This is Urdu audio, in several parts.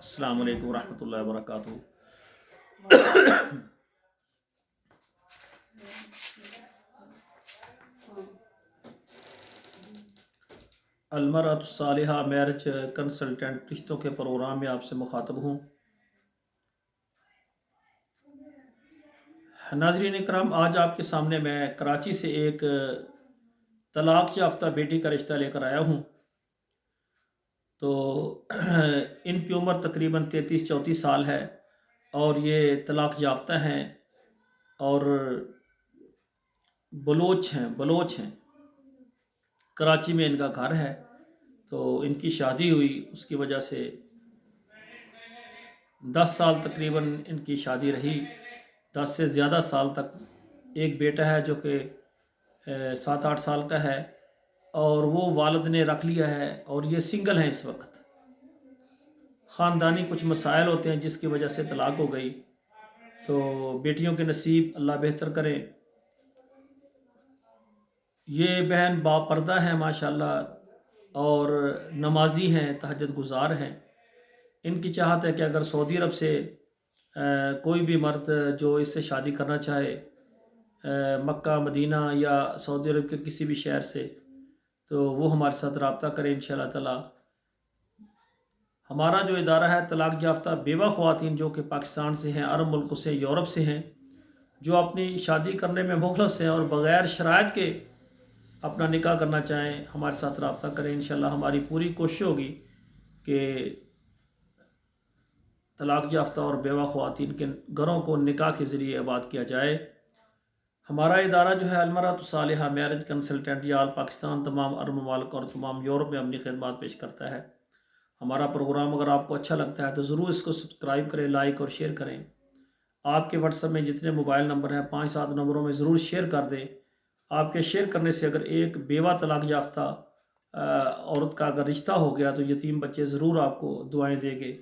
السلام علیکم ورحمۃ اللہ وبرکاتہ۔ المرأۃ الصالحہ میرج کنسلٹنٹ رشتوں کے پروگرام میں آپ سے مخاطب ہوں۔ ناظرین اکرام، آج آپ کے سامنے میں کراچی سے ایک طلاق یافتہ بیٹی کا رشتہ لے کر آیا ہوں۔ تو ان کی عمر تقریباً 33-34 سال ہے اور یہ طلاق یافتہ ہیں اور بلوچ ہیں۔ کراچی میں ان کا گھر ہے۔ تو ان کی شادی ہوئی، اس کی وجہ سے 10 سال تقریباً ان کی شادی رہی، 10 سے زیادہ سال تک۔ ایک بیٹا ہے جو کہ 7-8 سال کا ہے اور وہ والد نے رکھ لیا ہے اور یہ سنگل ہیں اس وقت۔ خاندانی کچھ مسائل ہوتے ہیں جس کی وجہ سے طلاق ہو گئی۔ تو بیٹیوں کے نصیب اللہ بہتر کرے۔ یہ بہن باپردہ ہے ماشاءاللہ اور نمازی ہیں، تہجد گزار ہیں۔ ان کی چاہت ہے کہ اگر سعودی عرب سے کوئی بھی مرد جو اس سے شادی کرنا چاہے، مکہ مدینہ یا سعودی عرب کے کسی بھی شہر سے، تو وہ ہمارے ساتھ رابطہ کریں انشاءاللہ تعالی۔ ہمارا جو ادارہ ہے طلاق یافتہ بیوہ خواتین جو کہ پاکستان سے ہیں، عرب ملکوں سے، یورپ سے ہیں، جو اپنی شادی کرنے میں مخلص ہیں اور بغیر شرائط کے اپنا نکاح کرنا چاہیں، ہمارے ساتھ رابطہ کریں انشاءاللہ۔ ہماری پوری کوشش ہوگی کہ طلاق یافتہ اور بیوہ خواتین کے گھروں کو نکاح کے ذریعے آباد کیا جائے۔ ہمارا ادارہ جو ہے المرأۃ الصالحہ میرج کنسلٹنٹ یہ آل پاکستان، تمام عرب ممالک اور تمام یورپ میں اپنی خدمات پیش کرتا ہے۔ ہمارا پروگرام اگر آپ کو اچھا لگتا ہے تو ضرور اس کو سبسکرائب کریں، لائک اور شیئر کریں۔ آپ کے واٹس ایپ میں جتنے موبائل نمبر ہیں 5-7 نمبروں میں ضرور شیئر کر دیں۔ آپ کے شیئر کرنے سے اگر ایک بیوہ طلاق یافتہ عورت کا اگر رشتہ ہو گیا تو یتیم بچے ضرور آپ کو دعائیں دیں گے۔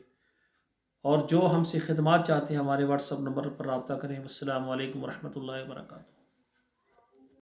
اور جو ہم سے خدمات چاہتے ہیں ہمارے واٹس ایپ نمبر پر رابطہ کریں۔ السلام علیکم ورحمۃ اللہ وبرکاتہ۔